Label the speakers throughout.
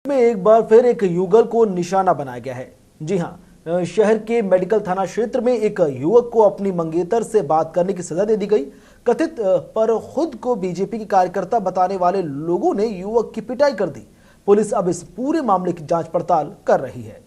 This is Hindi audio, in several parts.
Speaker 1: में एक बार फिर एक युगल को निशाना बनाया गया है। जी हां, शहर के मेडिकल थाना क्षेत्र में एक युवक को अपनी मंगेतर से बात करने की सजा दे दी गई। कथित पर खुद को बीजेपी के कार्यकर्ता बताने वाले लोगों ने युवक की पिटाई कर दी। पुलिस अब इस पूरे मामले की जांच पड़ताल कर रही है।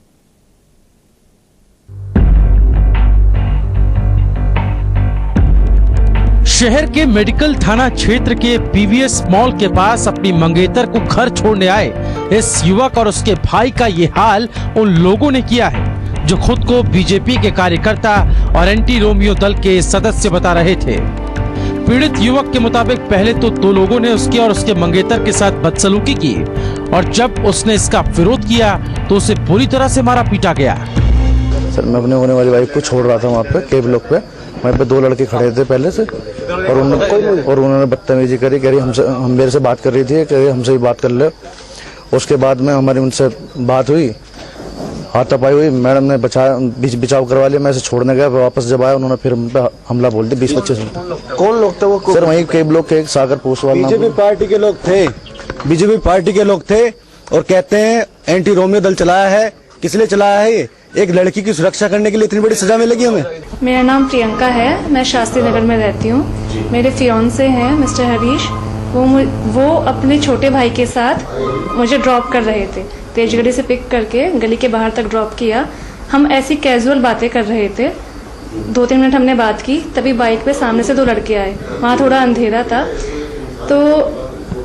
Speaker 2: शहर के मेडिकल थाना क्षेत्र के पीवीएस मॉल के पास अपनी मंगेतर को घर छोड़ने आए इस युवक और उसके भाई का ये हाल उन लोगों ने किया है जो खुद को बीजेपी के कार्यकर्ता और एंटी रोमियो दल के सदस्य बता रहे थे। पीड़ित युवक के मुताबिक पहले तो दो लोगों ने उसके और उसके मंगेतर के साथ बदसलूकी की और जब उसने इसका विरोध किया तो उसे बुरी तरह से मारा पीटा गया।
Speaker 3: सर, मैं अपने होने वाली वाइफ को छोड़ रहा था वहाँ पे केब ब्लॉक पे। वहाँ पे दो लड़के खड़े थे पहले से और उन्होंने बदतमीजी करी। कह रही हम मेरे से बात कर रही थी, कह रही हमसे ही बात कर ले। उसके बाद में हमारी उनसे बात हुई, हाथापाई हुई। मैडम ने बचाव करवा लिया। मैं इसे छोड़ने गया, वापस जब आया उन्होंने फिर हम पे हमला बोल दिया। 20-25 मिनट।
Speaker 4: कौन लोग थे वो?
Speaker 3: सर, वहीं केब ब्लॉक के सागर पोस्टवाल
Speaker 4: बीजेपी पार्टी के लोग थे। बीजेपी पार्टी के लोग थे और कहते हैं एंटी रोमियो दल चलाया है। किस लिए चलाया है? ये एक लड़की की सुरक्षा करने के लिए इतनी बड़ी सजा मिलेगी हमें?
Speaker 5: मेरा नाम प्रियंका है, मैं शास्त्री नगर में रहती हूँ। मेरे फियांसे हैं मिस्टर हरीश, वो अपने छोटे भाई के साथ मुझे ड्रॉप कर रहे थे। तेजगढ़ी से पिक करके गली के बाहर तक ड्रॉप किया। हम ऐसी कैजुअल बातें कर रहे थे। 2-3 मिनट हमने बात की, तभी बाइक पे सामने से 2 लड़के आए। वहाँ थोड़ा अंधेरा था तो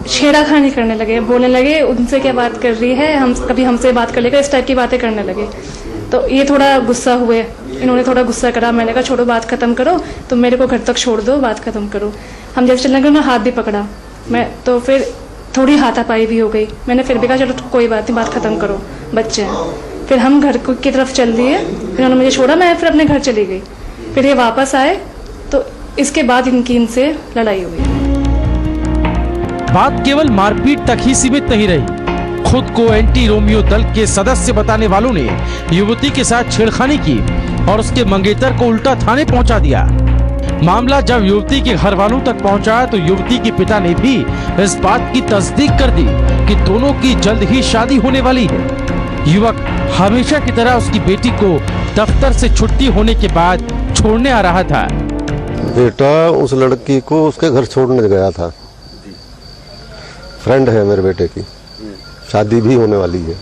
Speaker 5: छेड़ाखानी करने लगे, बोलने लगे उनसे क्या बात कर रही है, हम कभी हमसे बात कर लेगा, इस टाइप की बातें करने लगे। तो ये थोड़ा गुस्सा हुए, इन्होंने थोड़ा गुस्सा करा। मैंने कहा छोड़ो, बात खत्म करो, तुम मेरे को घर तक छोड़ दो, बात खत्म करो। हम जब चलने लगे उन्होंने हाथ भी पकड़ा। मैं तो फिर थोड़ी हाथापाई भी हो गई। मैंने फिर भी कहा चलो कोई बात नहीं, बात खत्म करो, बच्चे हैं। फिर हम घर की तरफ चल दिए। इन्होंने मुझे छोड़ा, मैं फिर अपने घर चली गई। फिर ये वापस आए तो इसके बाद इनसे लड़ाई हुई।
Speaker 2: बात केवल मारपीट तक ही सीमित नहीं रही। खुद को एंटी रोमियो दल के सदस्य बताने वालों ने युवती के साथ छेड़खानी की और उसके मंगेतर को उल्टा थाने पहुंचा दिया। मामला जब युवती के घर वालों तक पहुंचा तो युवती के पिता ने भी इस बात की तस्दीक कर दी कि दोनों की जल्द ही शादी होने वाली है। युवक हमेशा की तरह उसकी बेटी को दफ्तर से छुट्टी होने के बाद छोड़ने आ रहा था।
Speaker 6: बेटा उस लड़की को उसके घर छोड़ने गया था। फ्रेंड है मेरे बेटे की, शादी भी होने वाली है।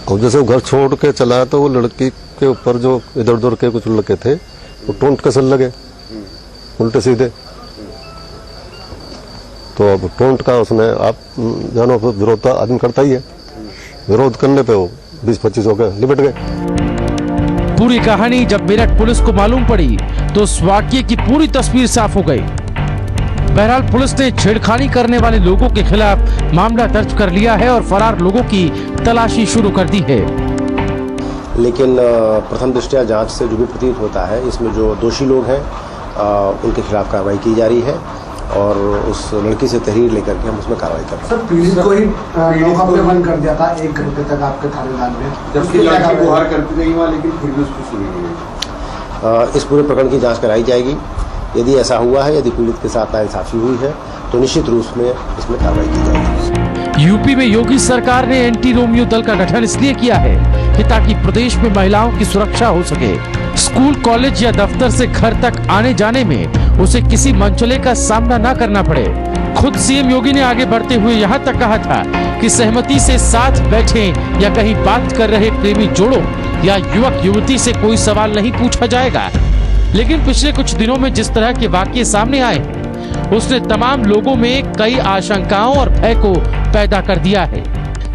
Speaker 6: और जैसे वो घर छोड़ के चला तो वो लड़की के ऊपर जो इधर उधर के कुछ लड़के थे वो टोंट कसल लगे उल्टे सीधे। तो अब टोंट का उसने आप जानो विरोध आदमी करता ही है। विरोध करने पे वो 20-25 हो गए, लिपट गए।
Speaker 2: पूरी कहानी जब मेरठ पुलिस को मालूम पड़ी तो उस वाकये की पूरी तस्वीर साफ हो गई। बहरहाल पुलिस ने छेड़खानी करने वाले लोगों के खिलाफ मामला दर्ज कर लिया है और फरार लोगों की तलाशी शुरू कर दी है।
Speaker 7: लेकिन प्रथम दृष्टया जांच से जो भी प्रतीत होता है, इसमें जो दोषी लोग हैं उनके खिलाफ कार्रवाई की जा रही है और उस लड़की से तहरीर लेकर के हम उसमें कार्रवाई कर रहे हैं।
Speaker 8: सर, पीड़ित को ही बंद कर दिया था 1 घंटे तक आपके थानेदार ने,
Speaker 4: जबकि लड़की गुहार करती रही वहाँ, लेकिन फिर भी उसको सुनी नहीं।
Speaker 7: इस पूरे प्रकरण की जांच कराई जाएगी। यदि ऐसा हुआ है, यदि पीड़ित के साथ नाइंसाफी हुई है तो निश्चित रूप में इसमें कार्रवाई की जाएगी।
Speaker 2: यूपी में योगी सरकार ने एंटी रोमियो दल का गठन इसलिए किया है कि ताकि प्रदेश में महिलाओं की सुरक्षा हो सके। स्कूल, कॉलेज या दफ्तर से घर तक आने जाने में उसे किसी मंचले का सामना न करना पड़े। खुद सीएम योगी ने आगे बढ़ते हुए यहाँ तक कहा था कि सहमति से साथ बैठे या कहीं बात कर रहे प्रेमी जोड़ों या युवक युवती से कोई सवाल नहीं पूछा जाएगा। लेकिन पिछले कुछ दिनों में जिस तरह के वाकये सामने आए उसने तमाम लोगों में कई आशंकाओं और भय को पैदा कर दिया है।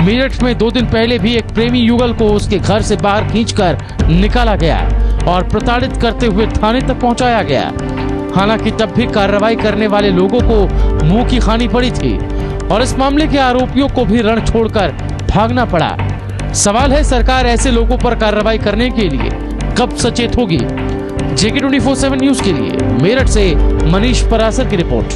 Speaker 2: मेरठ में 2 दिन पहले भी एक प्रेमी युगल को उसके घर से बाहर खींचकर निकाला गया और प्रताड़ित करते हुए थाने तक पहुंचाया गया। हालांकि तब भी कार्रवाई करने वाले लोगों को मुंह की खानी पड़ी थी और इस मामले के आरोपियों को भी रण छोड़कर भागना पड़ा। सवाल है सरकार ऐसे लोगों पर कार्रवाई करने के लिए कब सचेत होगी। JK 24/7 न्यूज के लिए मेरठ से मनीष परासर की रिपोर्ट।